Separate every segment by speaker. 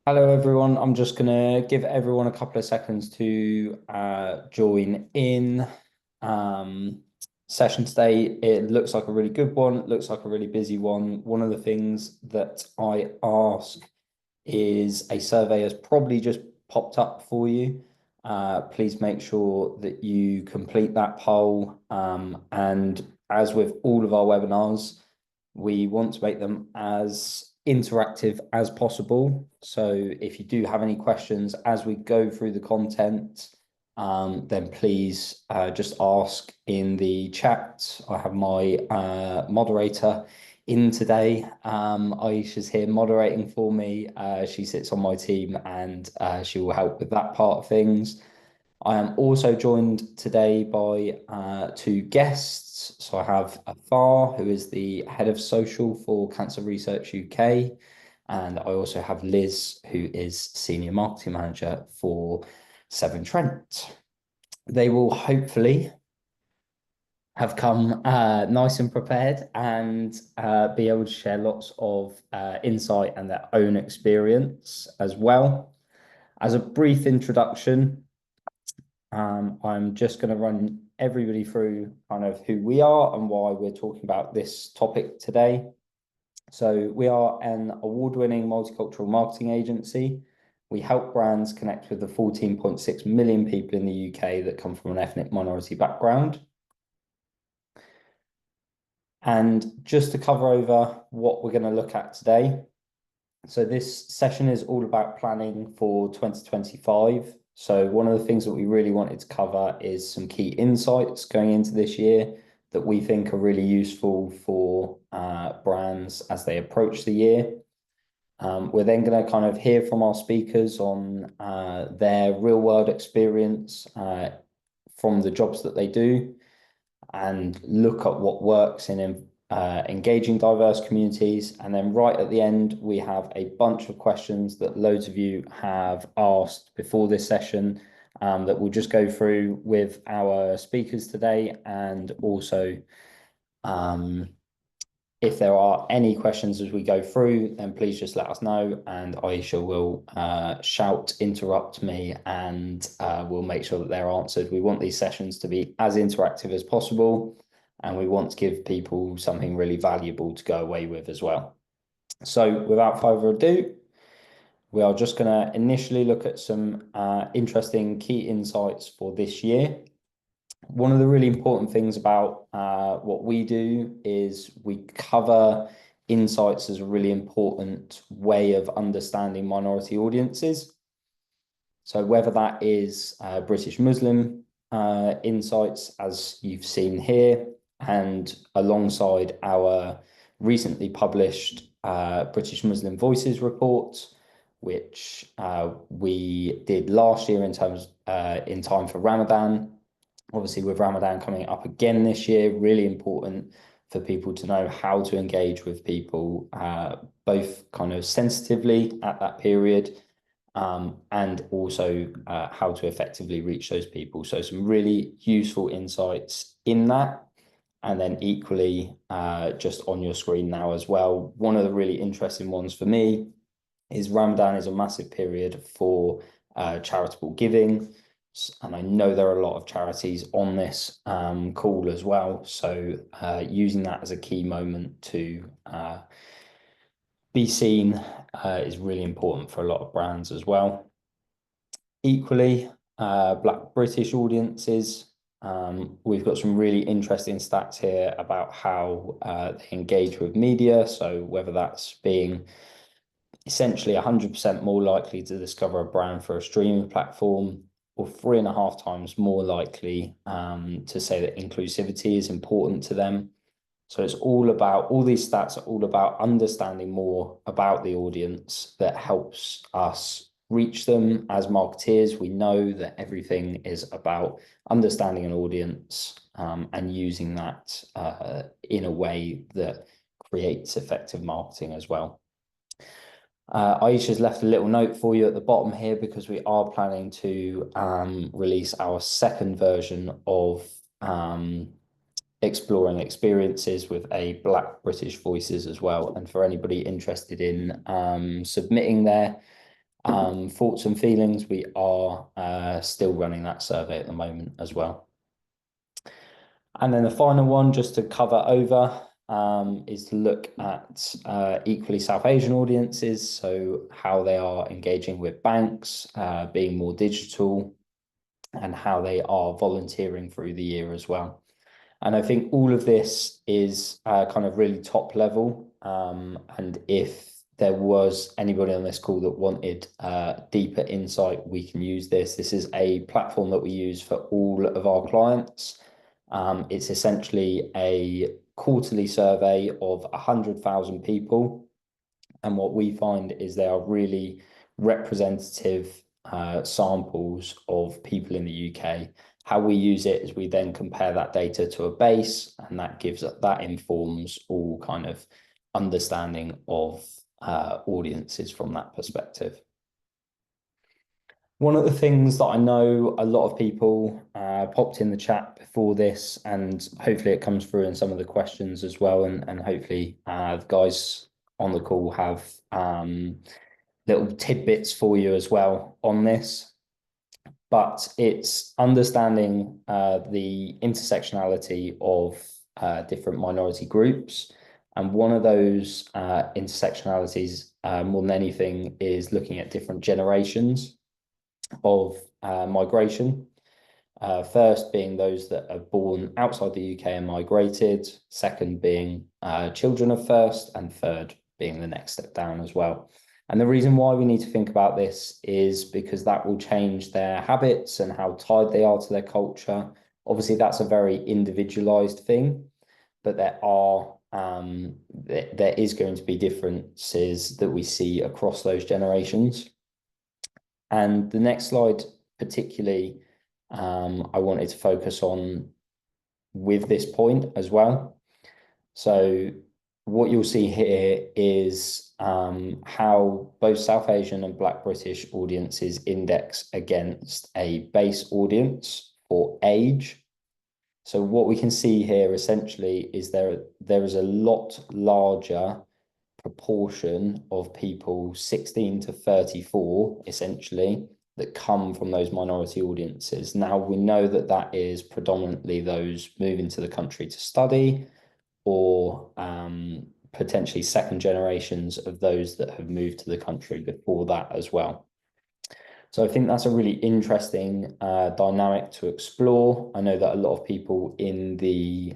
Speaker 1: Hello, everyone. I'm just going to give everyone a couple of seconds to join in. Um, Session today. It looks like a really good one. It looks like a really busy one. One of the things that I ask is a survey has probably just popped up for you. Please make sure that you complete that poll. And as with all of our webinars, we want to make them as interactive as possible. So if you do have any questions as we go through the content, then please just ask in the chat. I have my moderator in today. Aisha's here moderating for me. She sits on my team and she will help with that part of things. I am also joined today by two guests. So I have Afar, who is the head of social for Cancer Research UK, and I also have Liz, who is senior marketing manager for Severn Trent. They will hopefully have come nice and prepared and be able to share lots of insight and their own experience as well. As a brief introduction, I'm just going to run everybody through kind of who we are and why we're talking about this topic today. So we are an award-winning multicultural marketing agency. We help brands connect with the 14.6 million people in the UK that come from an ethnic minority background. And just to cover over what we're going to look at today. So this session is all about planning for 2025. So one of the things that we really wanted to cover is some key insights going into this year that we think are really useful for brands as they approach the year. We're then going to kind of hear from our speakers on their real world experience from the jobs that they do and look at what works in engaging diverse communities. And then right at the end, we have a bunch of questions that loads of you have asked before this session that we'll just go through with our speakers today. And also, if there are any questions as we go through, then please just let us know and Aisha will shout, interrupt me, and we'll make sure that they're answered. We want these sessions to be as interactive as possible, and we want to give people something really valuable to go away with as well. So without further ado, we are just going to initially look at some interesting key insights for this year. One of the really important things about what we do is we cover insights as a really important way of understanding minority audiences. So whether that is British Muslim insights, as you've seen here, and alongside our recently published British Muslim Voices report, which we did last year in time for Ramadan. Obviously, with Ramadan coming up again this year, really important for people to know how to engage with people, both kind of sensitively at that period, and also how to effectively reach those people. So some really useful insights in that. And then equally, just on your screen now as well, one of the really interesting ones for me is Ramadan is a massive period for charitable giving. And I know there are a lot of charities on this call as well. So using that as a key moment to be seen is really important for a lot of brands as well. Equally, Black British audiences. We've got some really interesting stats here about how they engage with media. So whether that's being essentially 100% more likely to discover a brand for a streaming platform, or 3.5 times more likely to say that inclusivity is important to them. So it's all about, all these stats are all about understanding more about the audience that helps us reach them. As marketeers, we know that everything is about understanding an audience and using that in a way that creates effective marketing as well. Aisha's left a little note for you at the bottom here because we are planning to release our second version of exploring experiences with a Black British Voices as well. And for anybody interested in submitting their thoughts and feelings. We are still running that survey at the moment as well. And then the final one, just to cover over, is to look at equally South Asian audiences, so how they are engaging with banks, being more digital, and how they are volunteering through the year as well. And I think all of this is kind of really top level. And if there was anybody on this call that wanted deeper insight, we can use this. This is a platform that we use for all of our clients. It's essentially a quarterly survey of 100,000 people. And what we find is they are really representative samples of people in the UK. How we use it is we then compare that data to a base, and that informs all kind of understanding of audiences from that perspective. One of the things that I know a lot of people popped in the chat before this, and hopefully it comes through in some of the questions as well, and hopefully the guys on the call have little tidbits for you as well on this. But it's understanding the intersectionality of different minority groups. And one of those intersectionalities, more than anything, is looking at different generations of migration. First being those that are born outside the UK and migrated, second being children of first, and third being the next step down as well. And the reason why we need to think about this is because that will change their habits and how tied they are to their culture. Obviously, that's a very individualized thing, but there is going to be differences that we see across those generations. And the next slide, particularly, I wanted to focus on with this point as well. So what you'll see here is how both South Asian and Black British audiences index against a base audience for age. So what we can see here essentially is there is a lot larger proportion of people 16 to 34 essentially that come from those minority audiences. Now we know that that is predominantly those moving to the country to study, or potentially second generations of those that have moved to the country before that as well. So I think that's a really interesting dynamic to explore. I know that a lot of people in the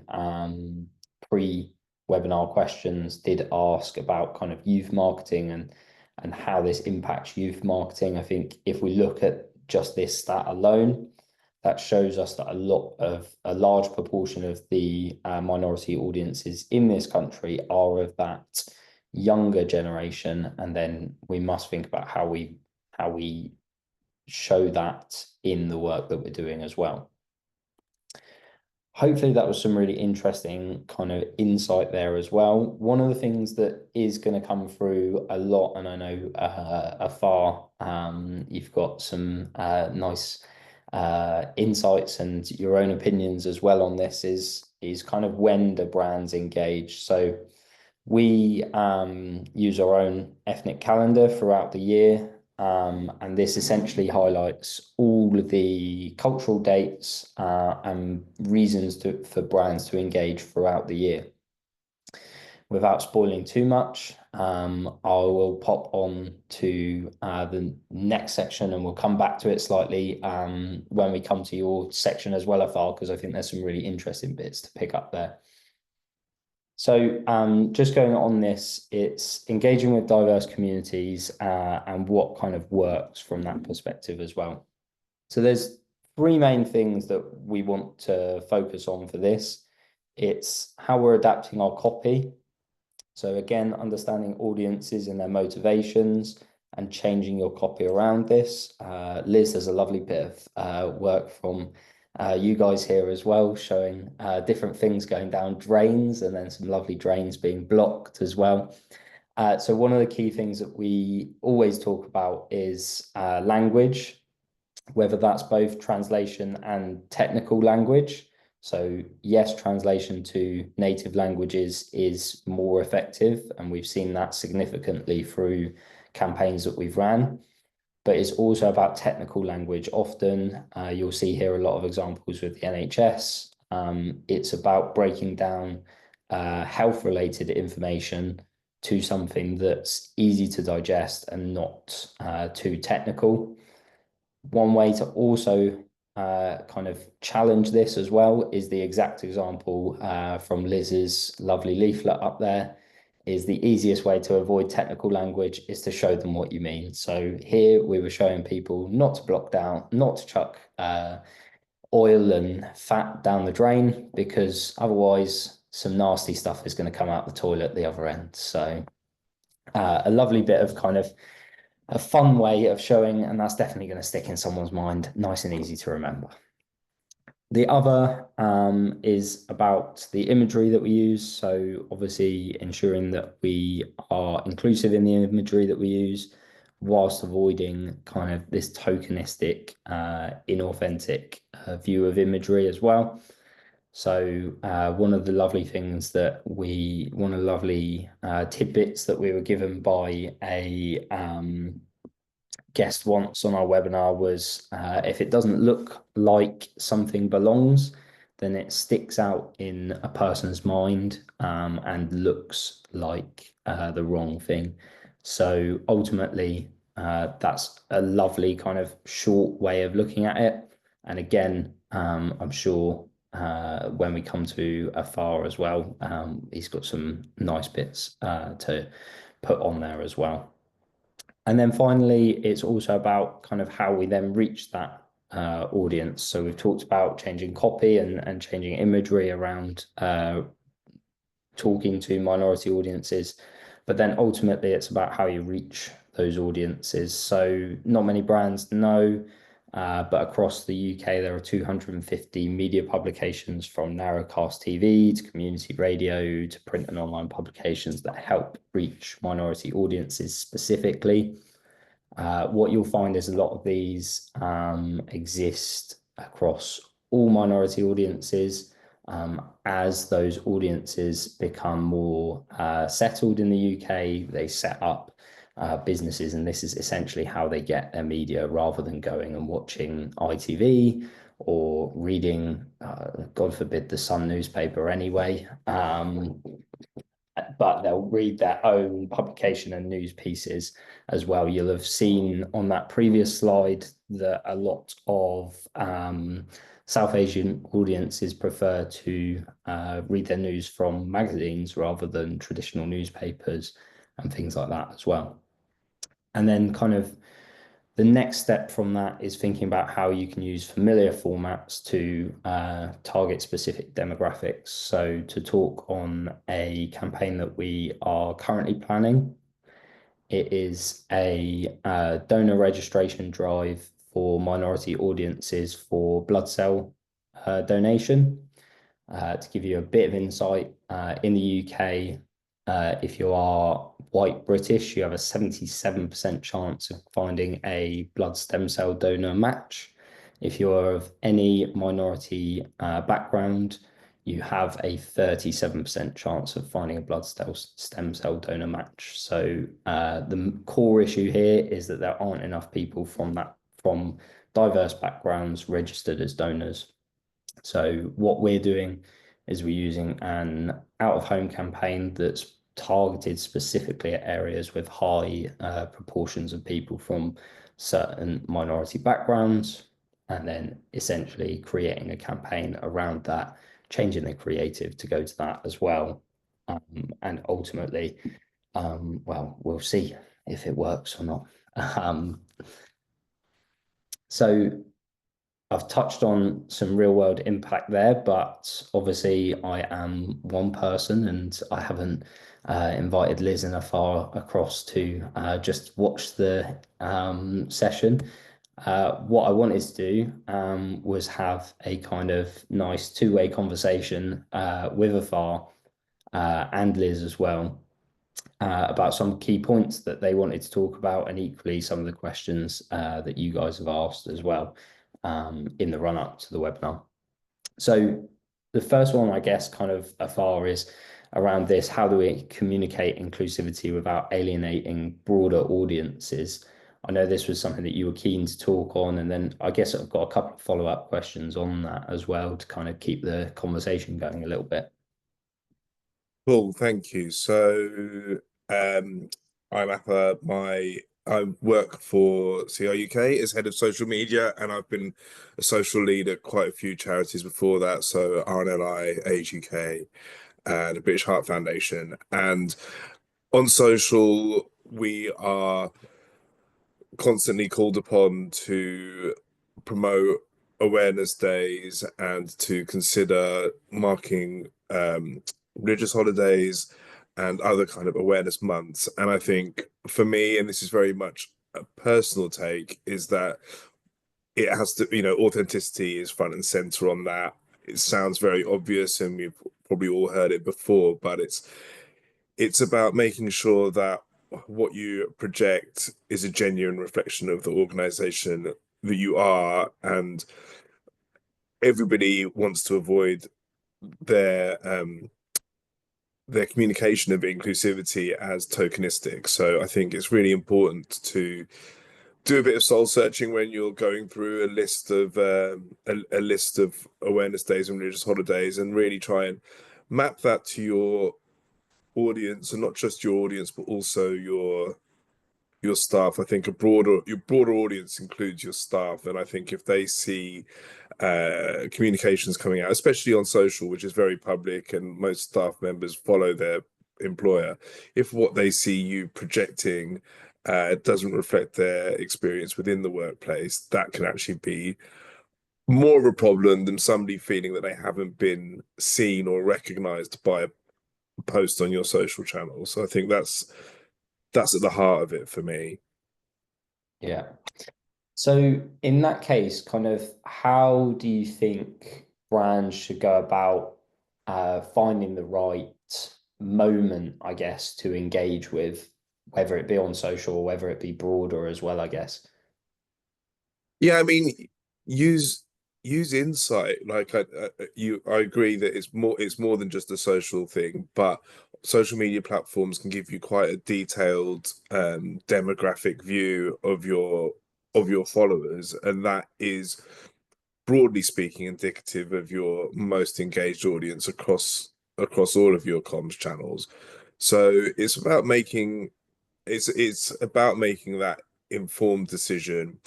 Speaker 1: pre-webinar questions did ask about kind of youth marketing and how this impacts youth marketing. I think if we look at just this stat alone, that shows us that a large proportion of the minority audiences in this country are of that younger generation, and then we must think about how we show that in the work that we're doing as well. Hopefully that was some really interesting kind of insight there as well. One of the things that is going to come through a lot, and I know afar, you've got some nice insights and your own opinions as well on this, is kind of when do brands engage. So we use our own ethnic calendar throughout the year. And this essentially highlights all of the cultural dates and reasons for brands to engage throughout the year. Without spoiling too much, I will pop on to the next section, and we'll come back to it slightly when we come to your section as well, Afal, because I think there's some really interesting bits to pick up there. So just going on this, it's engaging with diverse communities and what kind of works from that perspective as well. So there's three main things that we want to focus on for this. It's how we're adapting our copy. So again, understanding audiences and their motivations and changing your copy around this. Liz, there's a lovely bit of work from you guys here as well, showing different things going down drains, and then some lovely drains being blocked as well. So one of the key things that we always talk about is language, whether that's both translation and technical language. So yes, translation to native languages is more effective, and we've seen that significantly through campaigns that we've ran. but it's also about technical language. Often you'll see here a lot of examples with the NHS. It's about breaking down health-related information to something that's easy to digest and not too technical. One way to also kind of challenge this as well is the exact example from Liz's lovely leaflet up there, is the easiest way to avoid technical language is to show them what you mean. So here we were showing people not to block down, not to chuck oil and fat down the drain, because otherwise some nasty stuff is going to come out the toilet at the other end. So a lovely bit of kind of a fun way of showing, and that's definitely going to stick in someone's mind, nice and easy to remember. The other is about the imagery that we use. So obviously ensuring that we are inclusive in the imagery that we use, whilst avoiding kind of this tokenistic, inauthentic view of imagery as well. So one of the lovely tidbits that we were given by a guest once on our webinar was if it doesn't look like something belongs, then it sticks out in a person's mind and looks like the wrong thing. So ultimately, that's a lovely kind of short way of looking at it. And again, I'm sure when we come to Afar as well, he's got some nice bits to put on there as well. And then finally, it's also about kind of how we then reach that audience. So we've talked about changing copy and changing imagery around talking to minority audiences, but then ultimately it's about how you reach those audiences. So not many brands know, but across the UK, there are 250 media publications, from narrowcast TV to community radio to print and online publications, that help reach minority audiences specifically. What you'll find is a lot of these exist across all minority audiences. As those audiences become more settled in the UK, they set up businesses, and this is essentially how they get their media, rather than going and watching ITV or reading, God forbid, the Sun newspaper anyway. But they'll read their own publication and news pieces as well. You'll have seen on that previous slide that a lot of South Asian audiences prefer to read their news from magazines rather than traditional newspapers and things like that as well. And then kind of the next step from that is thinking about how you can use familiar formats to target specific demographics. So to talk on a campaign that we are currently planning, it is a donor registration drive for minority audiences for blood cell donation. To give you a bit of insight, in the UK, if you are white British, you have a 77% chance of finding a blood stem cell donor match. If you're of any minority background, you have a 37% chance of finding a blood stem cell donor match. So the core issue here is that there aren't enough people from diverse backgrounds registered as donors. So what we're doing is we're using an out-of-home campaign that's targeted specifically at areas with high proportions of people from certain minority backgrounds, and then essentially creating a campaign around that, changing the creative to go to that as well. And ultimately, well, we'll see if it works or not. So I've touched on some real world impact there, but obviously I am one person and I haven't invited Liz and Afar across to just watch the session. What I wanted to do was have a kind of nice two-way conversation with Afar and Liz as well, about some key points that they wanted to talk about, and equally some of the questions that you guys have asked as well in the run up to the webinar. So the first one, I guess, kind of Afar, is around this: how do we communicate inclusivity without alienating broader audiences? I know this was something that you were keen to talk on, and then I guess I've got a couple of follow-up questions on that as well to kind of keep the conversation going a little bit.
Speaker 2: Cool, thank you. So, um, I'm at I work for CR UK as head of social media, and I've been a social lead at quite a few charities before that. So RNLI, Age UK, and the British Heart Foundation. And on social, we are constantly called upon to promote awareness days and to consider marking religious holidays and other kind of awareness months. And I think for me, and this is very much a personal take, is that it has to, authenticity is front and center on that. It sounds very obvious, and we've probably all heard it before, but it's about making sure that what you project is a genuine reflection of the organization that you are, and everybody wants to avoid their their communication of inclusivity as tokenistic. So I think it's really important to do a bit of soul searching when you're going through a list of awareness days and religious holidays, and really try and map that to your audience, and not just your audience, but also your staff. I think your broader audience includes your staff, and I think if they see communications coming out, especially on social, which is very public, and most staff members follow their employer, if what they see you projecting doesn't reflect their experience within the workplace, that can actually be more of a problem than somebody feeling that they haven't been seen or recognized by a post on your social channel. So I think that's at the heart of it for me.
Speaker 1: Yeah. So in that case, kind of how do you think brands should go about finding the right moment, I guess, to engage with, whether it be on social or whether it be broader as well, I guess.
Speaker 2: Yeah, I mean, use use insight. I agree that it's more than just a social thing, but social media platforms can give you quite a detailed demographic view of your followers, and that is broadly speaking indicative of your most engaged audience across all of your comms channels. So it's about making that informed decision.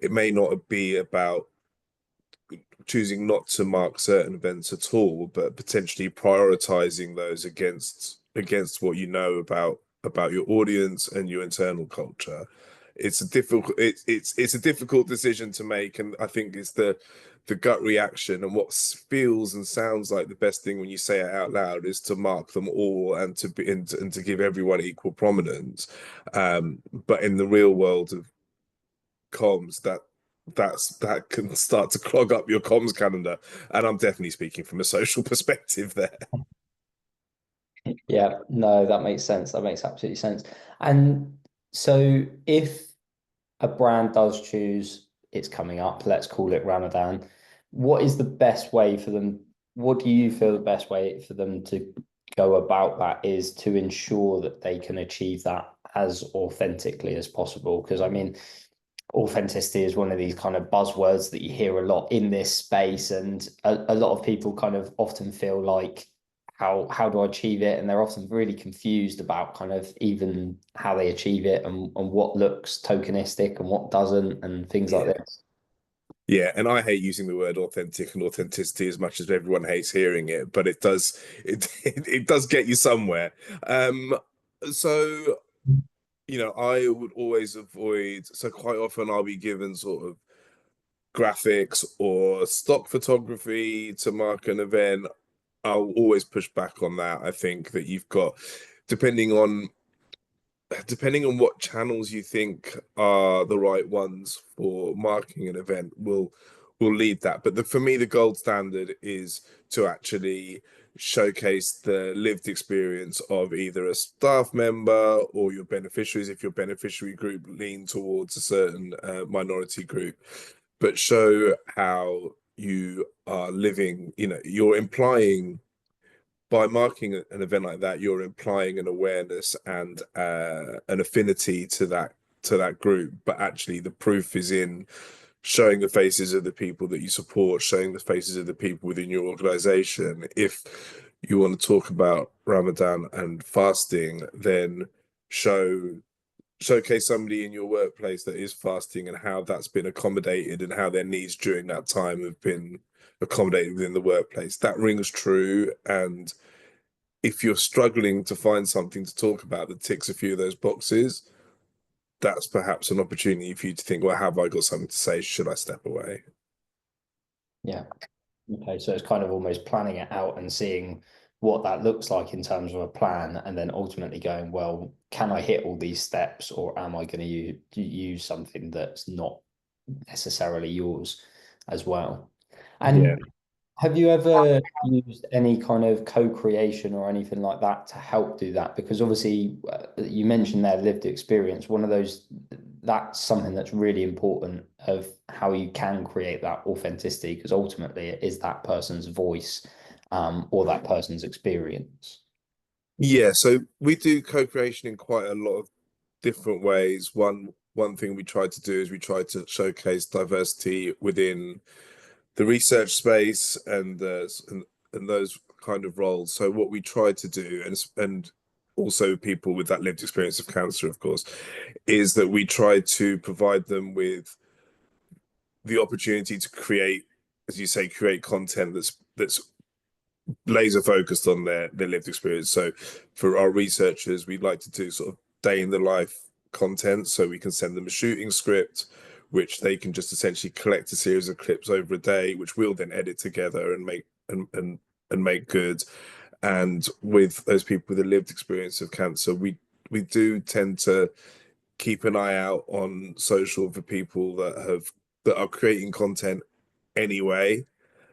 Speaker 2: It may not be about choosing not to mark certain events at all, but potentially prioritizing those against what you know about your audience and your internal culture. It's a difficult decision to make, and I think it's the gut reaction, and what feels and sounds like the best thing when you say it out loud is to mark them all, and to give everyone equal prominence. But in the real world of comms, that can start to clog up your comms calendar, and I'm definitely speaking from a social perspective there.
Speaker 1: Yeah, no, that makes sense. That makes absolutely sense. And so if a brand does choose, it's coming up, let's call it Ramadan, what is the best way for them? What do you feel the best way for them to go about that is to ensure that they can achieve that as authentically as possible? Because I mean, authenticity is one of these kind of buzzwords that you hear a lot in this space, and a lot of people kind of often feel like how do I achieve it, and they're often really confused about kind of even how they achieve it, and what looks tokenistic and what doesn't, and things like
Speaker 2: Yeah.
Speaker 1: this.
Speaker 2: Yeah, and I hate using the word authentic and authenticity as much as everyone hates hearing it, but it does get you somewhere. So I would always avoid. So quite often I'll be given sort of graphics or stock photography to mark an event. I'll always push back on that. I think that you've got, depending on depending on what channels you think are the right ones for marking an event, will lead that. But for me, the gold standard is to actually showcase the lived experience of either a staff member or your beneficiaries, if your beneficiary group lean towards a certain minority group, but show how you are living. You're implying, by marking an event like that, you're implying an awareness and an affinity to that to that group, but actually the proof is in showing the faces of the people that you support, showing the faces of the people within your organization. If you want to talk about Ramadan and fasting, then show showcase somebody in your workplace that is fasting and how that's been accommodated and how their needs during that time have been accommodated within the workplace. That rings true. And if you're struggling to find something to talk about that ticks a few of those boxes, that's perhaps an opportunity for you to think, well, have I got something to say? Should I step away?
Speaker 1: Yeah. Okay, so it's kind of almost planning it out and seeing what that looks like in terms of a plan, and then ultimately going, well, can I hit all these steps, or am I going to use something that's not necessarily yours as well?
Speaker 2: Yeah.
Speaker 1: And have you ever used any kind of co-creation or anything like that to help do that? Because obviously, you mentioned their lived experience. One of those, that's something that's really important of how you can create that authenticity, because ultimately it is that person's voice, or that person's experience.
Speaker 2: Yeah, so we do co-creation in quite a lot of different ways. One thing we try to do is we try to showcase diversity within the research space and those kind of roles. So what we try to do, and also people with that lived experience of cancer, of course, is that we try to provide them with the opportunity to create, as you say, create content that's laser focused on their lived experience. So for our researchers, we'd like to do sort of day in the life content, so we can send them a shooting script which they can just essentially collect a series of clips over a day, which we'll then edit together and make good. And with those people with a lived experience of cancer, we do tend to keep an eye out on social for people that are creating content anyway.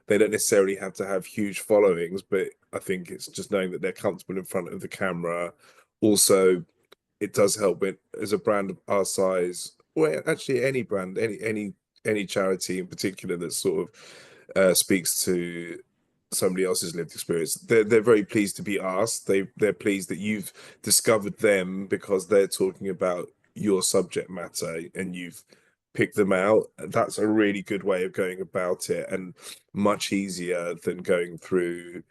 Speaker 2: They don't necessarily have to have huge followings, but I think it's just knowing that they're comfortable in front of the camera. Also, it does help with as a brand of our size, well, actually any brand, any charity in particular that sort of speaks to somebody else's lived experience. They're very pleased to be asked. They're pleased that you've discovered them because they're talking about your subject matter and you've picked them out. That's a really good way of going about it and much easier than going through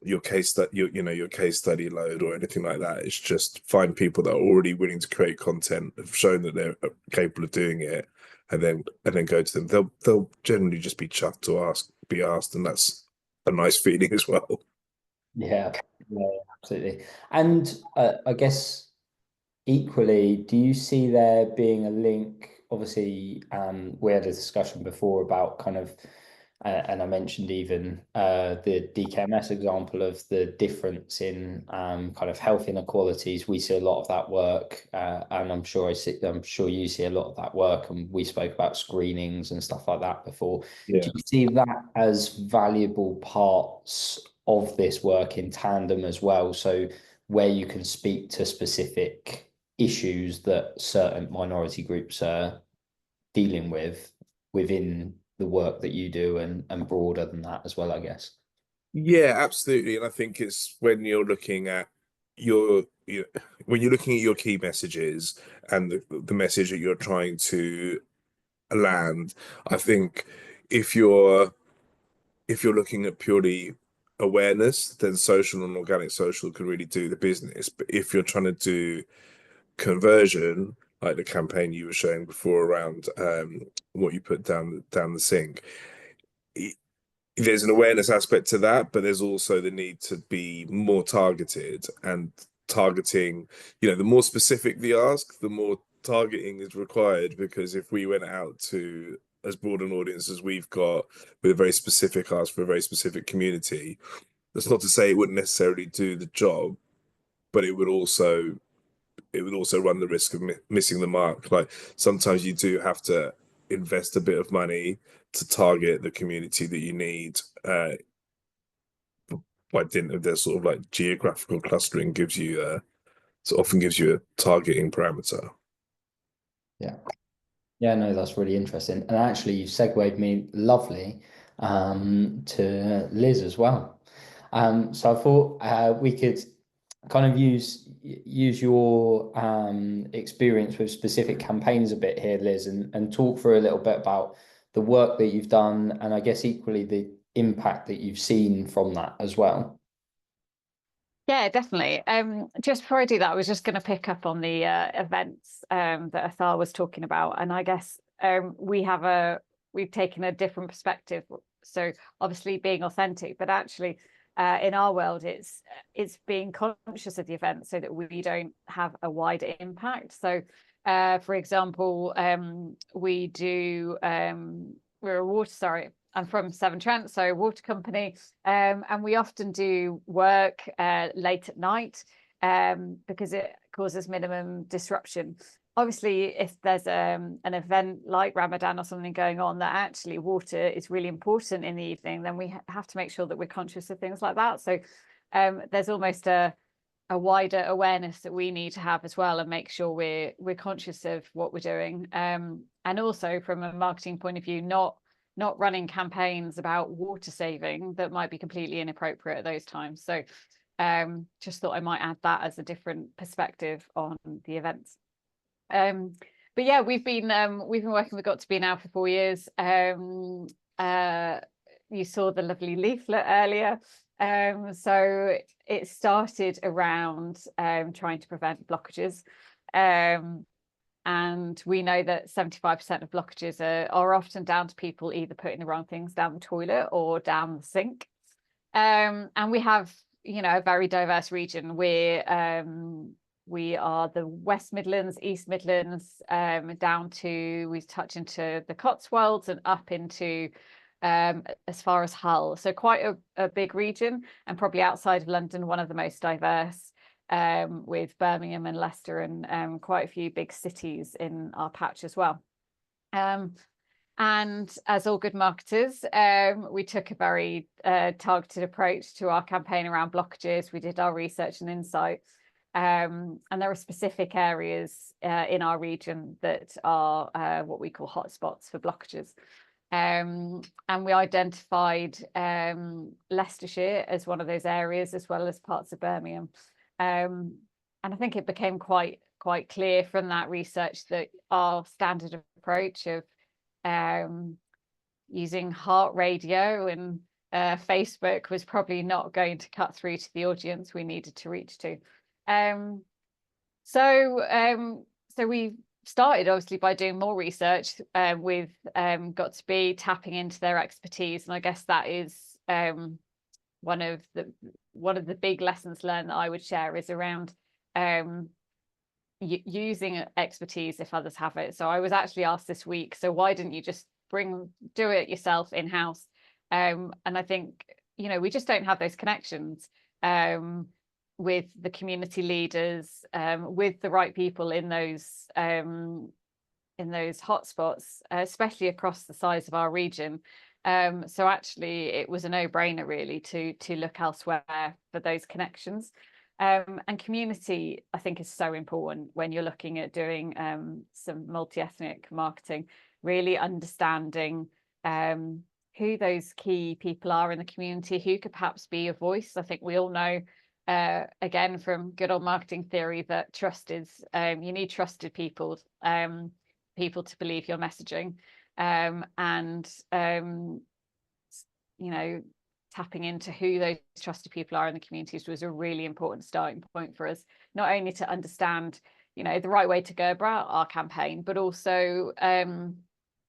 Speaker 2: your case that your case study load or anything like that. It's just find people that are already willing to create content, have shown that they're capable of doing it, and then go to them. They'll generally just be chuffed to be asked, and that's a nice feeling as well.
Speaker 1: Yeah, yeah, absolutely. And I guess equally, do you see there being a link? Obviously, we had a discussion before about kind of, and I mentioned even the DKMS example of the difference in kind of health inequalities. We see a lot of that work, and I'm sure you see a lot of that work. And we spoke about screenings and stuff like that before. Do
Speaker 2: Yeah.
Speaker 1: you see that as valuable parts of this work in tandem as well? So where you can speak to specific issues that certain minority groups are dealing with within the work that you do, and broader than that as well, I guess.
Speaker 2: Yeah, absolutely. And I think it's when you're looking at when you're looking at your key messages and the message that you're trying to land, I think if you're if you're looking at purely awareness, then social and organic social can really do the business. But if you're trying to do conversion, like the campaign you were showing before around what you put down the sink, there's an awareness aspect to that, but there's also the need to be more targeted and targeting, the more specific the ask, the more targeting is required. Because if we went out to as broad an audience as we've got with a very specific ask for a very specific community, that's not to say it wouldn't necessarily do the job, but it would also run the risk of missing the mark. Like sometimes you do have to invest a bit of money to target the community that you need. By dint of their sort of like geographical clustering gives you so often gives you a targeting parameter.
Speaker 1: Yeah. Yeah, no, that's really interesting. And actually, you segued me lovely to Liz as well. So I thought we could kind of use your experience with specific campaigns a bit here, Liz, and talk through a little bit about the work that you've done, and I guess equally the impact that you've seen from that as well.
Speaker 3: Yeah, definitely. Just before I do that, I was just going to pick up on the events that Athar was talking about, and I guess we've taken a different perspective. So obviously being authentic, but actually in our world, it's being conscious of the event so that we don't have a wider impact. So, for example, we do we're a water. Sorry, I'm from Severn Trent, so water company, and we often do work late at night because it causes minimum disruption. Obviously, if there's an event like Ramadan or something going on that actually water is really important in the evening, then we have to make sure that we're conscious of things like that. So there's almost a wider awareness that we need to have as well, and make sure we're conscious of what we're doing. And also from a marketing point of view, not running campaigns about water saving that might be completely inappropriate at those times. So just thought I might add that as a different perspective on the events. But yeah, we've been working with Got to Be now for 4 years. You saw the lovely leaflet earlier. So it started around trying to prevent blockages. And we know that 75% of blockages are often down to people either putting the wrong things down the toilet or down the sink. And we have, a very diverse region. We are the West Midlands, East Midlands, down to, we touch into the Cotswolds and up into as far as Hull. So quite a big region, and probably outside of London, one of the most diverse, with Birmingham and Leicester and quite a few big cities in our patch as well. And as all good marketers, we took a very targeted approach to our campaign around blockages. We did our research and insight. And there are specific areas in our region that are what we call hotspots for blockages. And we identified Leicestershire as one of those areas, as well as parts of Birmingham. And I think it became quite clear from that research that our standard approach of using heart radio and Facebook was probably not going to cut through to the audience we needed to reach to. So we started obviously by doing more research with Got to Be, tapping into their expertise, and I guess that is one of the big lessons learned that I would share is around using expertise if others have it. So I was actually asked this week, so why didn't you just do it yourself in-house? And I think we just don't have those connections with the community leaders, with the right people in those hotspots, especially across the size of our region. So actually it was a no-brainer really to look elsewhere for those connections. And community, I think, is so important when you're looking at doing some multi-ethnic marketing, really understanding who those key people are in the community, who could perhaps be a voice. I think we all know, again, from good old marketing theory, that trust is, you need trusted people, people to believe your messaging, and tapping into who those trusted people are in the communities was a really important starting point for us, not only to understand the right way to go about our campaign, but also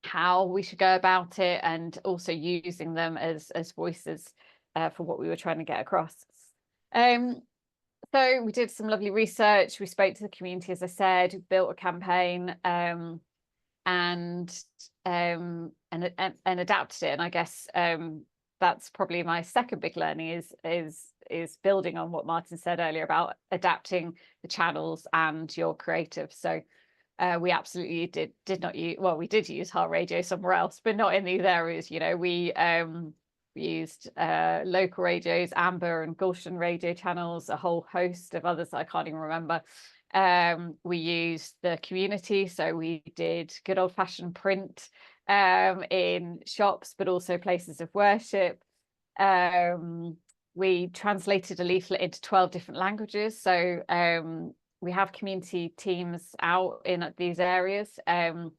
Speaker 3: how we should go about it, and also using them as voices for what we were trying to get across. So we did some lovely research, we spoke to the community, as I said, built a campaign, and adapted it. And I guess that's probably my second big learning is building on what Martin said earlier about adapting the channels and your creative. So we absolutely did not use, well, we did use heart radio somewhere else, but not in these areas. We used local radios, Amber and Gulshan radio channels, a whole host of others I can't even remember. We used the community, so we did good old-fashioned print in shops, but also places of worship. we translated a leaflet into 12 different languages. So we have community teams out in these areas, and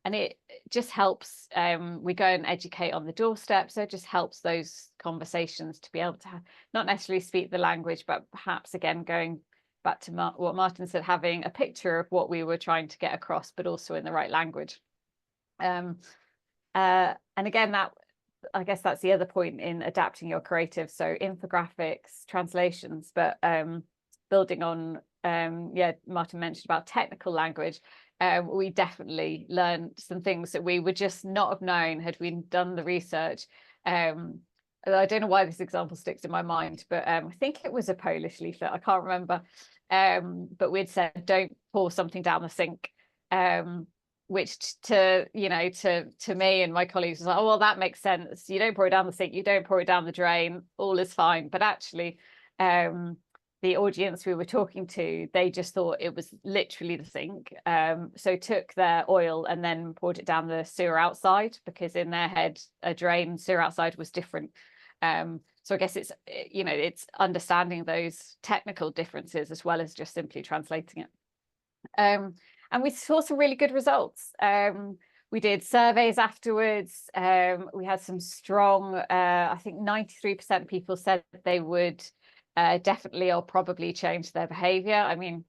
Speaker 3: it just helps. We go and educate on the doorstep, so it just helps those conversations to be able to have, not necessarily speak the language, but perhaps again going back to what Martin said, having a picture of what we were trying to get across, but also in the right language. And again, that, I guess that's the other point in adapting your creative. So infographics, translations, but building on, yeah, Martin mentioned about technical language. We definitely learned some things that we would just not have known had we done the research. I don't know why this example sticks in my mind, but I think it was a Polish leaflet. I can't remember. But we'd said, don't pour something down the sink. Which to me and my colleagues was like, oh, well, that makes sense. You don't pour it down the sink, you don't pour it down the drain, all is fine. But actually, the audience we were talking to, they just thought it was literally the sink. So took their oil and then poured it down the sewer outside, because in their head, a drain sewer outside was different. So I guess it's, it's understanding those technical differences as well as just simply translating it. And we saw some really good results. We did surveys afterwards. We had some strong, I think 93% of people said they would definitely or probably change their behavior. I mean,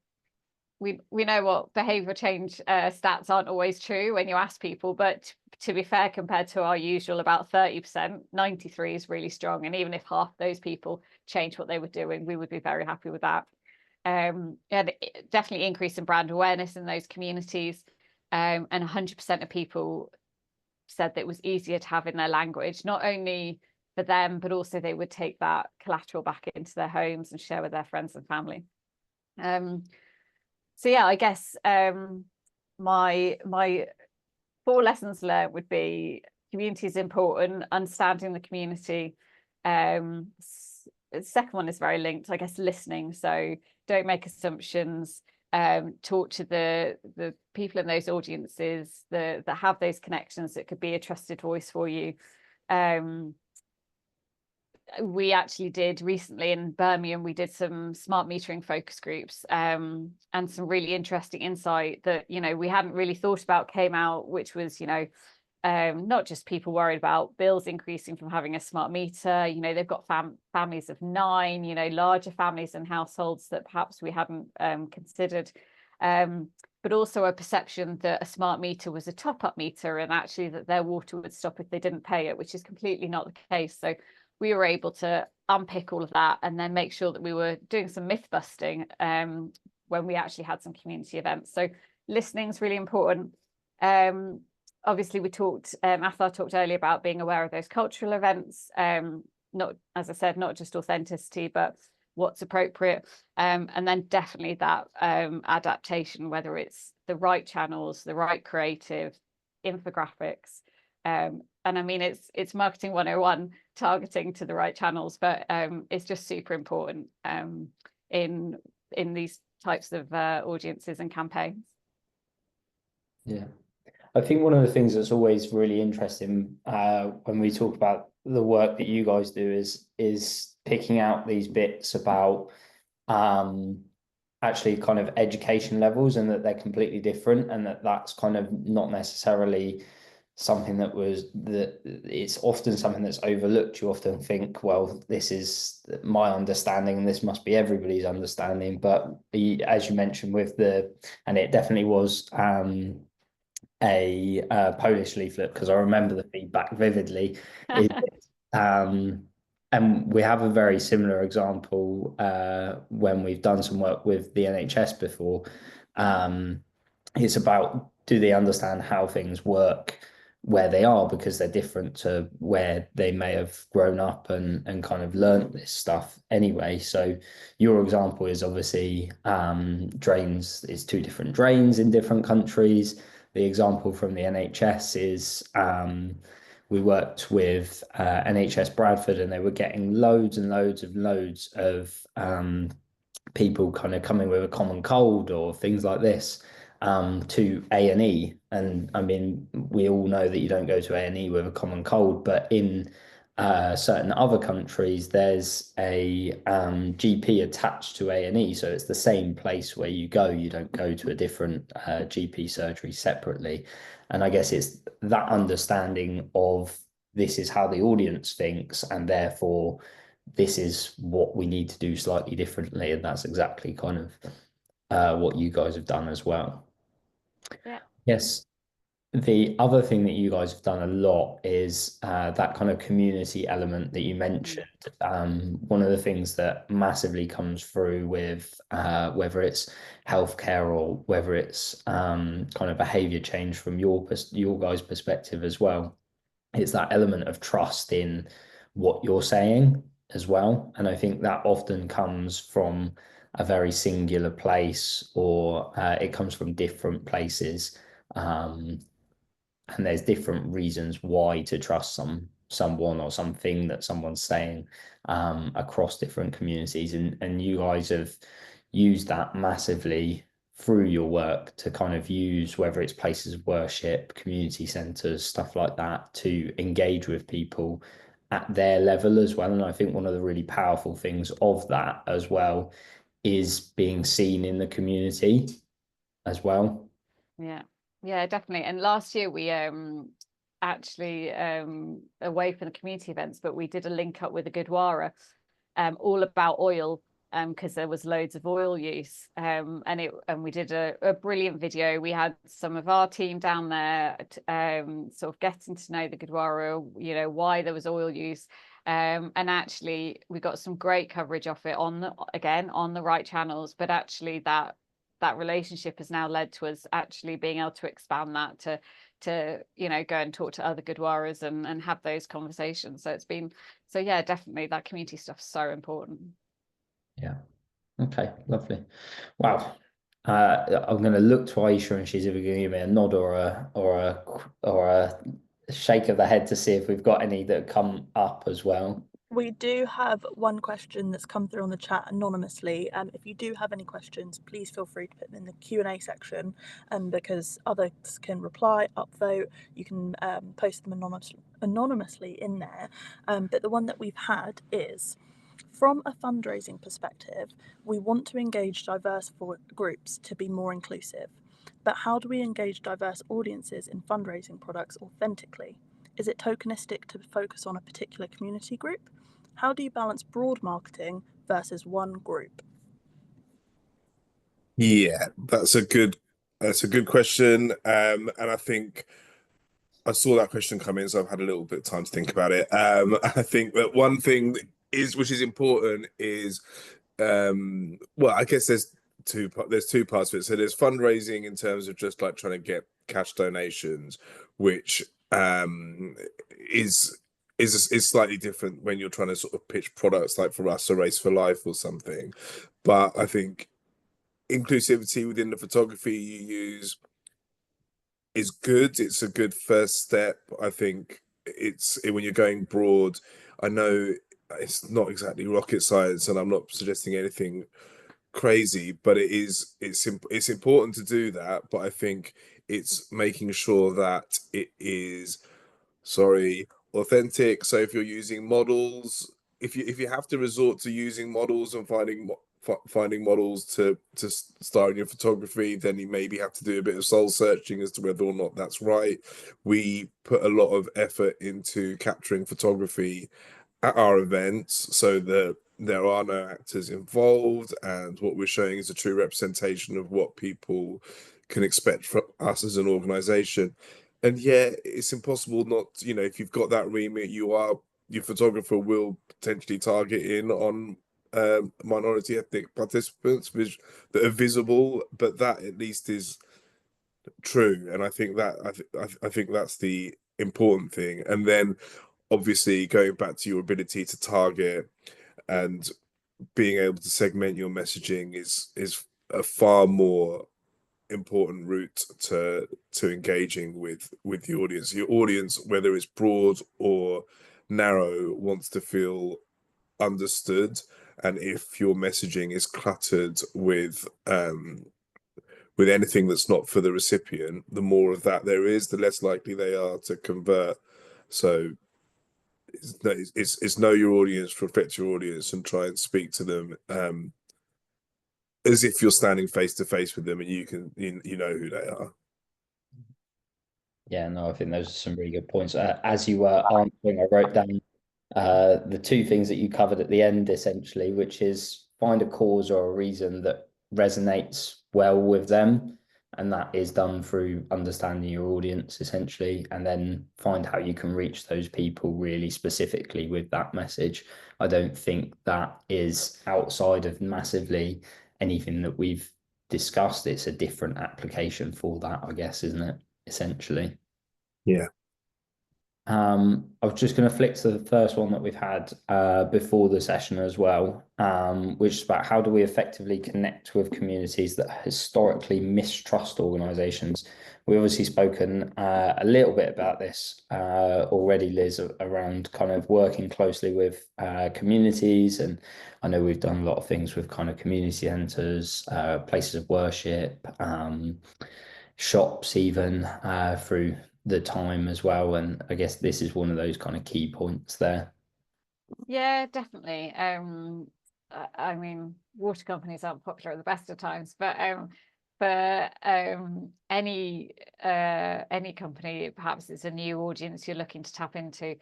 Speaker 3: we know what behavior change stats aren't always true when you ask people, but to be fair, compared to our usual about 30%, 93 is really strong. And even if half those people change what they were doing, we would be very happy with that. And definitely increase in brand awareness in those communities, and 100% of people said that it was easier to have in their language, not only for them, but also they would take that collateral back into their homes and share with their friends and family. So yeah, I guess my 4 lessons learned would be: community is important, understanding the community. The second one is very linked, I guess, listening. So don't make assumptions. Talk to the people in those audiences that have those connections that could be a trusted voice for you. We actually did recently in Birmingham, we did some smart metering focus groups, and some really interesting insight that, we hadn't really thought about came out, which was, not just people worried about bills increasing from having a smart meter. They've got families of 9, larger families and households that perhaps we hadn't considered, but also a perception that a smart meter was a top-up meter, and actually that their water would stop if they didn't pay it, which is completely not the case. So we were able to unpick all of that and then make sure that we were doing some myth busting when we actually had some community events. So listening is really important. Obviously, we talked, Athar talked earlier about being aware of those cultural events, not, as I said, not just authenticity, but what's appropriate. And then definitely that adaptation, whether it's the right channels, the right creative, infographics. And I mean, it's marketing 101, targeting to the right channels, but it's just super important in these types of audiences and campaigns.
Speaker 1: Yeah. I think one of the things that's always really interesting when we talk about the work that you guys do is picking out these bits about actually kind of education levels, and that they're completely different, and that's kind of not necessarily something it's often something that's overlooked. You often think, well, this is my understanding and this must be everybody's understanding. But as you mentioned and it definitely was a Polish leaflet, because I remember the feedback vividly. And we have a very similar example when we've done some work with the NHS before. It's about, do they understand how things work where they are, because they're different to where they may have grown up and kind of learnt this stuff anyway. So your example is obviously drains is 2 different drains in different countries. The example from the NHS is we worked with NHS Bradford, and they were getting loads of people kind of coming with a common cold or things like this to A&E. And I mean, we all know that you don't go to A&E with a common cold, but in certain other countries, there's a GP attached to A&E, so it's the same place where you go. You don't go to a different GP surgery separately. And I guess it's that understanding of this is how the audience thinks, and therefore this is what we need to do slightly differently. And that's exactly kind of what you guys have done as well.
Speaker 3: Yeah.
Speaker 1: Yes. The other thing that you guys have done a lot is that kind of community element that you mentioned. One of the things that massively comes through with whether it's healthcare or whether it's kind of behavior change from your guys' perspective as well, is that element of trust in what you're saying as well. And I think that often comes from a very singular place, or it comes from different places. And there's different reasons why to trust someone or something that someone's saying across different communities, and you guys have used that massively through your work to kind of use whether it's places of worship, community centers, stuff like that, to engage with people at their level as well. And I think one of the really powerful things of that as well is being seen in the community as well.
Speaker 3: Yeah. Yeah, definitely. And last year we actually away from the community events, but we did a link up with a Gurdwara all about oil, because there was loads of oil use, and we did a brilliant video. We had some of our team down there sort of getting to know the Gurdwara, you know, why there was oil use, and actually we got some great coverage of it on the right channels, but actually that relationship has now led to us actually being able to expand that to you know, go and talk to other Gurdwaras and have those conversations. So yeah, definitely that community stuff is so
Speaker 1: Yeah. Okay, lovely. Wow. I'm going to look to Aisha and she's either going to give me a nod or a shake of the head to see if we've got any that come up as well.
Speaker 4: We do have one question that's come through on the chat anonymously. If you do have any questions, please feel free to put them in the Q&A section, because others can reply, upvote. You can post them anonymously in there. But the one that we've had is, from a fundraising perspective, we want to engage diverse groups to be more inclusive. But how do we engage diverse audiences in fundraising products authentically? Is it tokenistic to focus on a particular community group? How do you balance broad marketing versus one group?
Speaker 2: Yeah, that's a good question. And I think I saw that question come in, so I've had a little bit of time to think about it. I think that one thing which is important is, well, I guess there's two parts of it. So there's fundraising in terms of just like trying to get cash donations, which is slightly different when you're trying to sort of pitch products, like for us, a Race for Life or something. But I think inclusivity within the photography you use is good. It's a good first step. I think when you're going broad, I know it's not exactly rocket science, and I'm not suggesting anything crazy, but it's important to do that. But I think it's making sure that it is, authentic. So if you're using models, if you have to resort to using models and finding models to star in your photography, then you maybe have to do a bit of soul searching as to whether or not that's right. We put a lot of effort into capturing photography at our events so that there are no actors involved, and what we're showing is a true representation of what people can expect from us as an organization. And yeah, it's impossible not, if you've got that remit, your photographer will potentially target in on minority ethnic participants that are visible, but that at least is true. And I think that's the important thing. And then obviously going back to your ability to target and being able to segment your messaging is a far more important route to engaging with the audience. Your audience, whether it's broad or narrow, wants to feel understood, and if your messaging is cluttered with anything that's not for the recipient, the more of that there is, the less likely they are to convert. So it's know your audience, respect your audience, and try and speak to them as if you're standing face to face with them and you know who they are.
Speaker 1: Yeah, no, I think those are some really good points. As you were answering, I wrote down the two things that you covered at the end, essentially, which is find a cause or a reason that resonates well with them. And that is done through understanding your audience, essentially, and then find how you can reach those people really specifically with that message. I don't think that is outside of massively anything that we've discussed. It's a different application for that, I guess, isn't it? Essentially.
Speaker 2: Yeah.
Speaker 1: I was just going to flick to the first one that we've had before the session as well, which is about how do we effectively connect with communities that historically mistrust organisations. We've obviously spoken a little bit about this already, Liz, around kind of working closely with communities. And I know we've done a lot of things with kind of community centres, places of worship, shops even through the time as well. And I guess this is one of those kind of key points there.
Speaker 3: Yeah, definitely. I mean, water companies aren't popular at the best of times, but for any company, perhaps it's a new audience you're looking to tap into,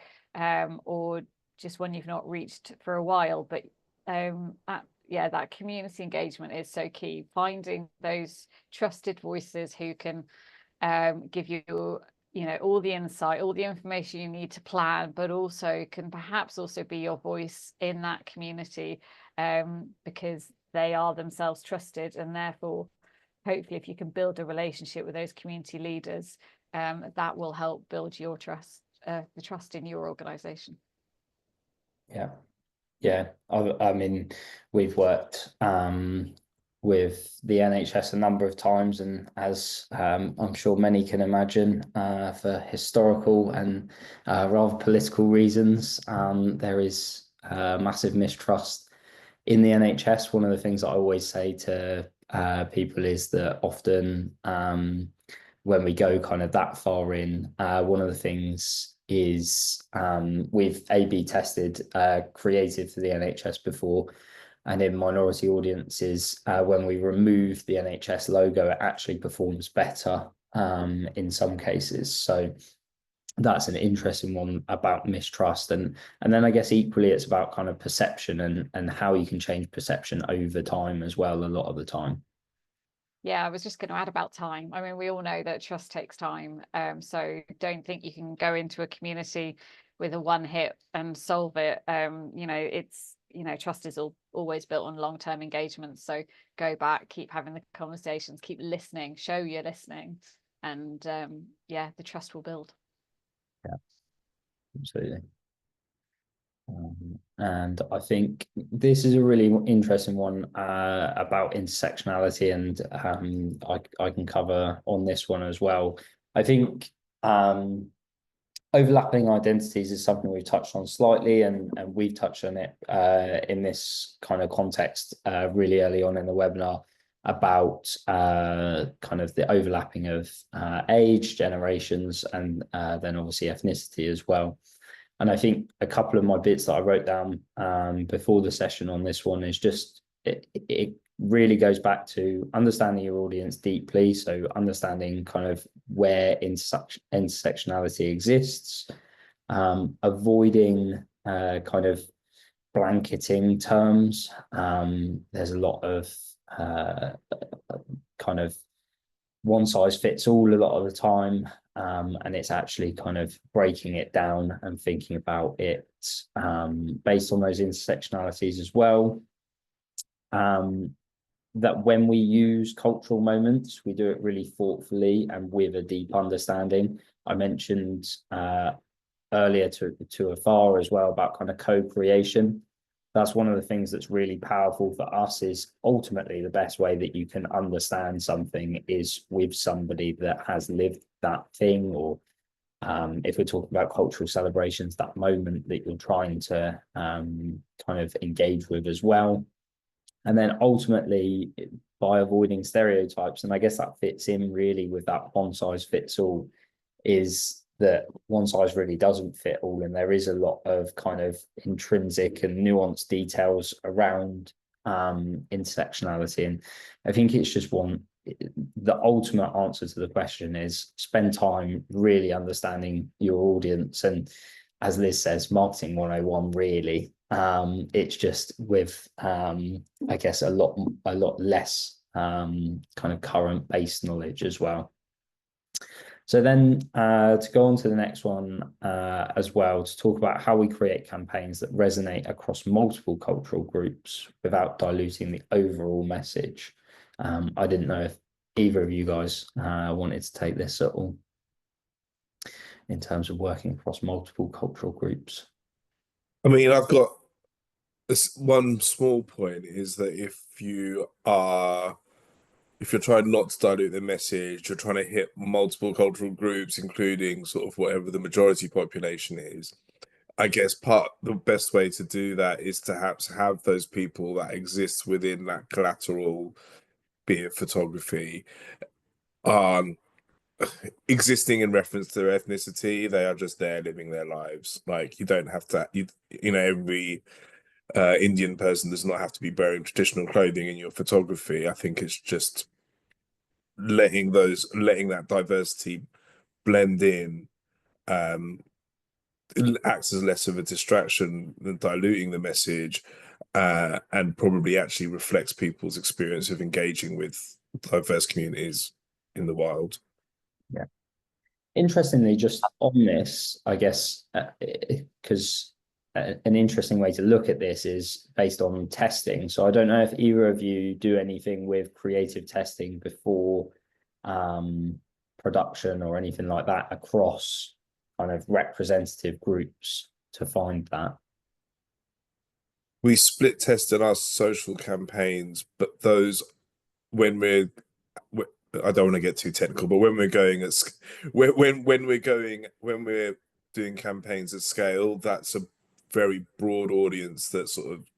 Speaker 3: or just one you've not reached for a while. But that community engagement is so key. Finding those trusted voices who can give you all the insight, all the information you need to plan, but also can perhaps also be your voice in that community, because they are themselves trusted, and therefore hopefully if you can build a relationship with those community leaders, that will help build your trust, the trust in your organization.
Speaker 1: Yeah, I mean, we've worked with the NHS a number of times, and as I'm sure many can imagine, for historical and rather political reasons, there is massive mistrust in the NHS. One of the things that I always say to people is that often when we go kind of that far in, one of the things is we've A/B tested creative for the NHS before, and in minority audiences, when we remove the NHS logo, it actually performs better in some cases. So that's an interesting one about mistrust. And then I guess equally it's about kind of perception and how you can change perception over time as well, a lot of the time.
Speaker 3: Yeah, I was just going to add about time. I mean, we all know that trust takes time. So don't think you can go into a community with a one hit and solve it. It's, trust is always built on long-term engagement. So go back, keep having the conversations, keep listening, show you're listening, and the trust will build.
Speaker 1: Yeah, absolutely. And I think this is a really interesting one about intersectionality, and I can cover on this one as well. I think overlapping identities is something we've touched on slightly, and we've touched on it in this kind of context really early on in the webinar about kind of the overlapping of age, generations, and then obviously ethnicity as well. And I think a couple of my bits that I wrote down before the session on this one is just, it really goes back to understanding your audience deeply. So understanding kind of where intersectionality exists, avoiding kind of blanketing terms. There's a lot of kind of one size fits all a lot of the time. And it's actually kind of breaking it down and thinking about it based on those intersectionalities as well. That when we use cultural moments, we do it really thoughtfully and with a deep understanding. I mentioned earlier to Afar as well about kind of co-creation. That's one of the things that's really powerful for us, is ultimately the best way that you can understand something is with somebody that has lived that thing, or if we're talking about cultural celebrations, that moment that you're trying to kind of engage with as well. And then ultimately, by avoiding stereotypes, and I guess that fits in really with that one size fits all, is that one size really doesn't fit all, and there is a lot of kind of intrinsic and nuanced details around intersectionality. And I think it's just the ultimate answer to the question is spend time really understanding your audience. And as Liz says, marketing 101 really. It's just with I guess a lot less kind of current base knowledge as well. So then to go on to the next one as well, to talk about how we create campaigns that resonate across multiple cultural groups without diluting the overall message. I didn't know if either of you guys wanted to take this at all in terms of working across multiple cultural groups.
Speaker 2: I mean, I've got this one small point is that if you're trying not to dilute the message, you're trying to hit multiple cultural groups, including sort of whatever the majority population is. I guess the best way to do that is to have those people that exist within that collateral, be it photography, existing in reference to their ethnicity. They are just there living their lives. Like, you don't have to, you know, every Indian person does not have to be wearing traditional clothing in your photography. I think it's just letting that diversity blend in acts as less of a distraction than diluting the message, and probably actually reflects people's experience of engaging with diverse communities in the wild.
Speaker 1: Yeah. Interestingly, just on this, I guess, because an interesting way to look at this is based on testing. So I don't know if either of you do anything with creative testing before production or anything like that across kind of representative groups to find that.
Speaker 2: We split tested our social campaigns, but those, when we're I don't want to get too technical, but when we're doing campaigns at scale, that's a very broad audience that sort of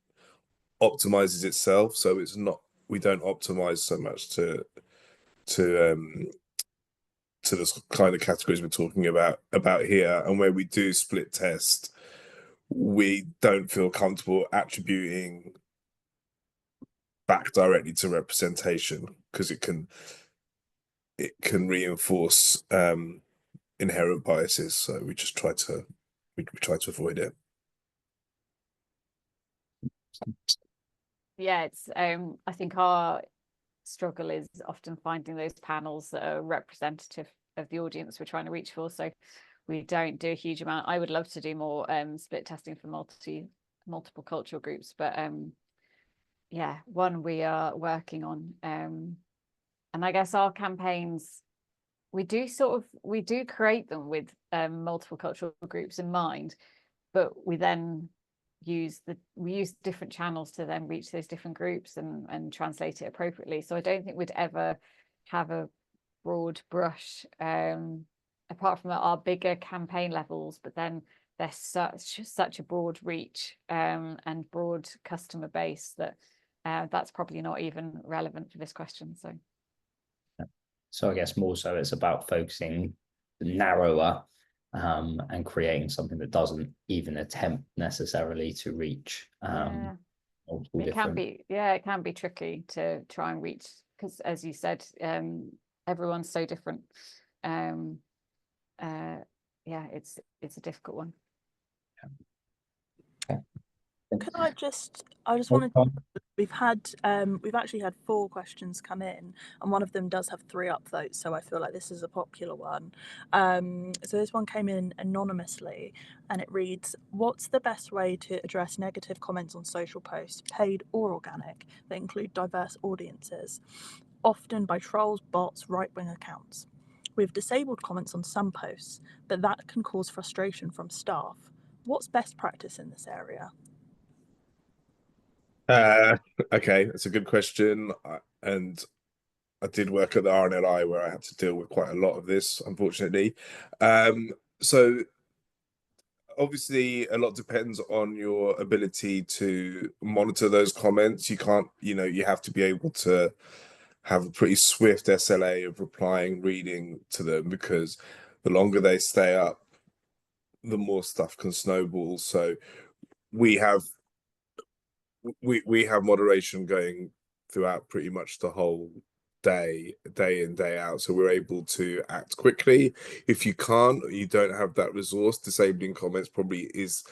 Speaker 2: optimizes itself. So it's not, we don't optimize so much to the kind of categories we're talking about here. And where we do split test, we don't feel comfortable attributing back directly to representation, because it can reinforce inherent biases. So we just try to avoid it.
Speaker 3: Yeah, it's I think our struggle is often finding those panels that are representative of the audience we're trying to reach for. So we don't do a huge amount. I would love to do more split testing for multiple cultural groups, but yeah, one we are working on. And I guess our campaigns, we do create them with multiple cultural groups in mind, but we then use different channels to then reach those different groups and translate it appropriately. So I don't think we'd ever have a broad brush apart from our bigger campaign levels, but then there's such a broad reach and broad customer base that that's probably not even relevant for this question.
Speaker 1: So I guess more so it's about focusing narrower and creating something that doesn't even attempt necessarily to reach multiple different.
Speaker 3: It can be tricky to try and reach, because as you said, everyone's so different. It's a difficult one.
Speaker 4: Can I just wanted to, we've actually had 4 questions come in, and one of them does have 3 upvotes, so I feel like this is a popular one. So this one came in anonymously, and it reads, what's the best way to address negative comments on social posts, paid or organic, that include diverse audiences, often by trolls, bots, right-wing accounts? We've disabled comments on some posts, but that can cause frustration from staff. What's best practice in this area?
Speaker 2: Okay, that's a good question. And I did work at the RNLI, where I had to deal with quite a lot of this, unfortunately. So obviously a lot depends on your ability to monitor those comments. You can't, you have to be able to have a pretty swift SLA of replying, reading to them, because the longer they stay up, the more stuff can snowball. So we have moderation going throughout pretty much the whole day in, day out, so we're able to act quickly. If you can't, or you don't have that resource, disabling comments probably is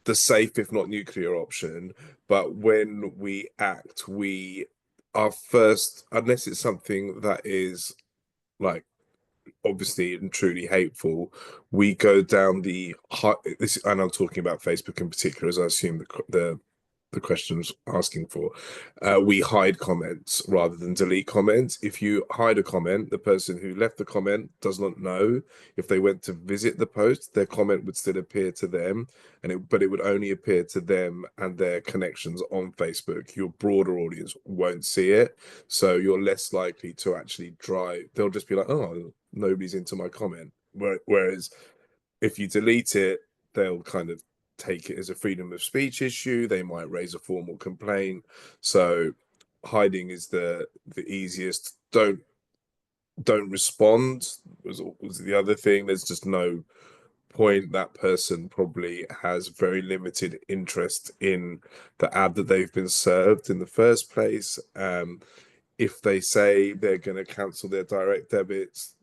Speaker 2: the safe, if not nuclear option. But when we act, we are first, unless it's something that is like obviously and truly hateful, we go down the this, and I'm talking about Facebook in particular, as I assume the question's asking for. We hide comments rather than delete comments. If you hide a comment, the person who left the comment does not know. If they went to visit the post, their comment would still appear to them, but it would only appear to them and their connections on Facebook. Your broader audience won't see it, so you're less likely to actually drive. They'll just be like, oh, nobody's into my comment. Whereas if you delete it, they'll kind of take it as a freedom of speech issue. They might raise a formal complaint. So hiding is the easiest. Don't respond was the other thing. There's just no point. That person probably has very limited interest in the ad that they've been served in the first place. If they say they're going to cancel their direct debits,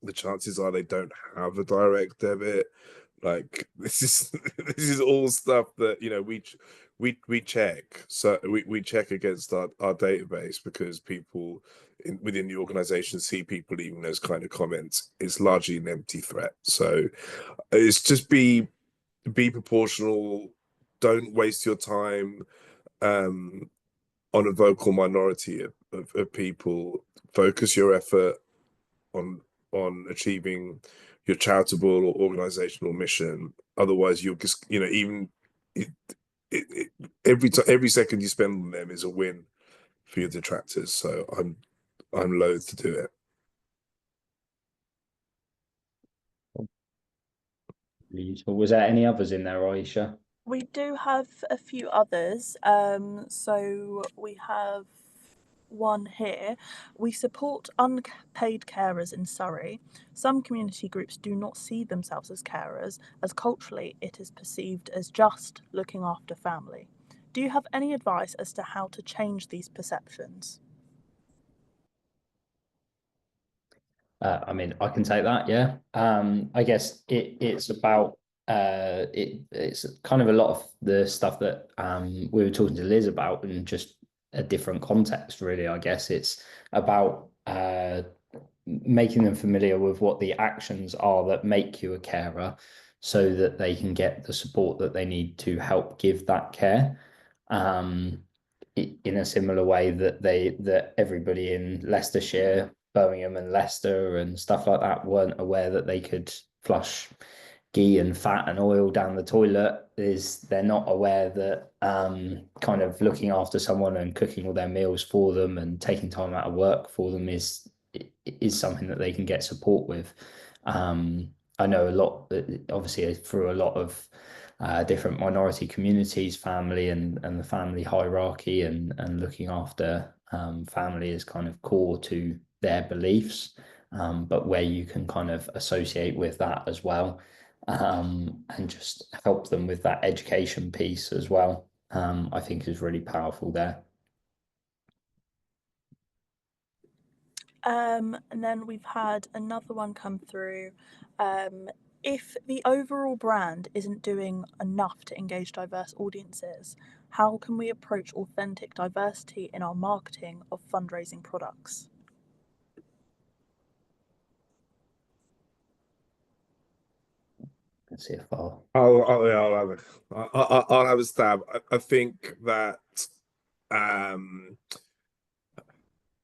Speaker 2: the chances are they don't have a direct debit. Like this is all stuff that, you know, we check. So we check against our database, because people within the organization see people leaving those kind of comments. It's largely an empty threat. So it's just be proportional. Don't waste your time on a vocal minority of people. Focus your effort on achieving your charitable or organizational mission. Otherwise, you'll just, you know, even every second you spend on them is a win for your detractors. So I'm loath to do it.
Speaker 1: Was there any others in there, Aisha?
Speaker 4: We do have a few others. So we have one here. We support unpaid carers in Surrey. Some community groups do not see themselves as carers, as culturally it is perceived as just looking after family. Do you have any advice as to how to change these perceptions?
Speaker 1: I mean, I can take that, yeah. I guess it's about it's kind of a lot of the stuff that we were talking to Liz about, in just a different context, really. I guess it's about making them familiar with what the actions are that make you a carer, so that they can get the support that they need to help give that care. In a similar way that everybody in Leicestershire, Birmingham and Leicester and stuff like that weren't aware that they could flush ghee and fat and oil down the toilet, is they're not aware that kind of looking after someone and cooking all their meals for them and taking time out of work for them is something that they can get support with. I know a lot, obviously, through a lot of different minority communities, family and the family hierarchy and looking after family is kind of core to their beliefs, but where you can kind of associate with that as well, and just help them with that education piece as well, I think is really powerful there.
Speaker 4: And then we've had another one come through. If the overall brand isn't doing enough to engage diverse audiences, how can we approach authentic diversity in our marketing of fundraising products?
Speaker 1: Let's see if I'll
Speaker 2: I'll have a stab. I think that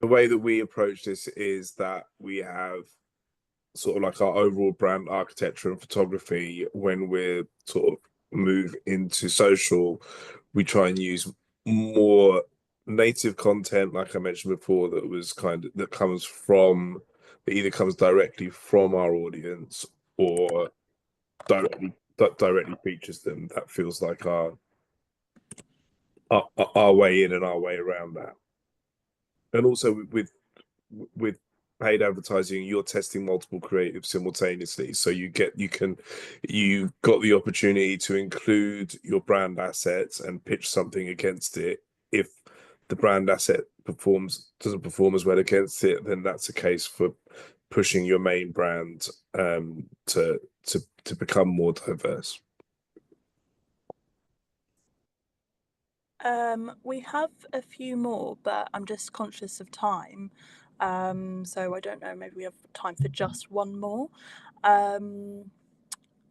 Speaker 2: the way that we approach this is that we have sort of like our overall brand architecture and photography. When we're sort of move into social, we try and use more native content, like I mentioned before, that either comes directly from our audience or directly features them. That feels like our way in and our way around that. And also with paid advertising, you're testing multiple creatives simultaneously. So you've got the opportunity to include your brand assets and pitch something against it. If the brand asset doesn't perform as well against it, then that's a case for pushing your main brand to become more diverse.
Speaker 4: We have a few more, but I'm just conscious of time. So I don't know, maybe we have time for just one more.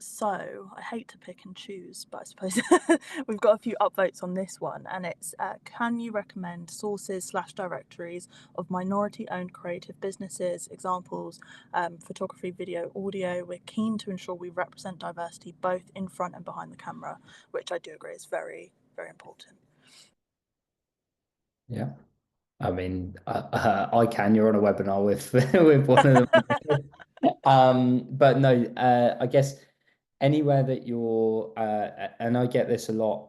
Speaker 4: So I hate to pick and choose, but I suppose we've got a few upvotes on this one, and it's can you recommend sources/directories of minority-owned creative businesses, examples, photography, video, audio? We're keen to ensure we represent diversity both in front and behind the camera, which I do agree is very, very important.
Speaker 1: Yeah. I mean, I can. You're on a webinar with with one of them. But no, I guess anywhere that you're, and I get this a lot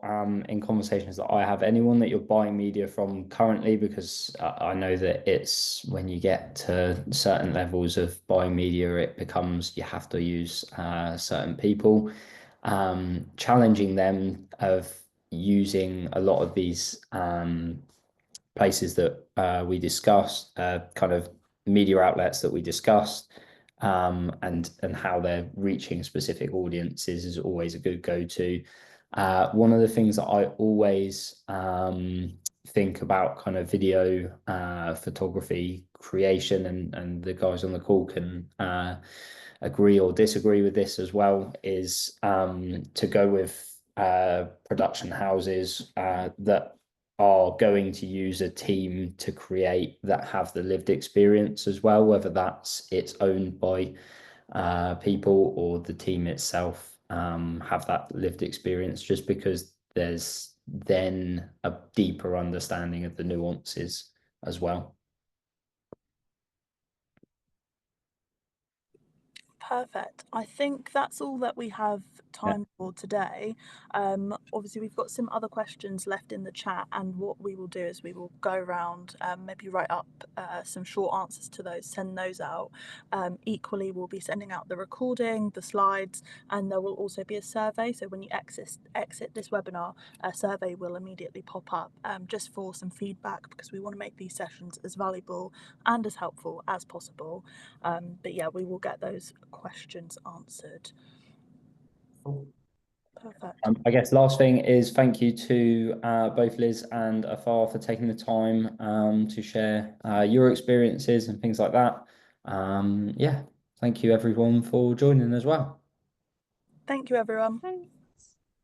Speaker 1: in conversations that I have. Anyone that you're buying media from currently, because I know that it's when you get to certain levels of buying media, it becomes you have to use certain people. Challenging them of using a lot of these places that we discussed, kind of media outlets that we discussed, and how they're reaching specific audiences is always a good go-to. One of the things that I always think about kind of video photography creation, and the guys on the call can agree or disagree with this as well, is to go with production houses that are going to use a team to create that have the lived experience as well, whether it's owned by people or the team itself have that lived experience, just because there's then a deeper understanding of the nuances as well.
Speaker 4: Perfect. I think that's all that we have time for today. Obviously, we've got some other questions left in the chat, and what we will do is we will go around, maybe write up some short answers to those, send those out. Equally, we'll be sending out the recording, the slides, and there will also be a survey. So when you exit this webinar, a survey will immediately pop up just for some feedback, because we want to make these sessions as valuable and as helpful as possible. But yeah, we will get those questions answered. Perfect.
Speaker 1: I guess last thing is thank you to both Liz and Afar for taking the time to share your experiences and things like that. Yeah, thank you everyone for joining as well.
Speaker 4: Thank you, everyone.
Speaker 3: Thanks.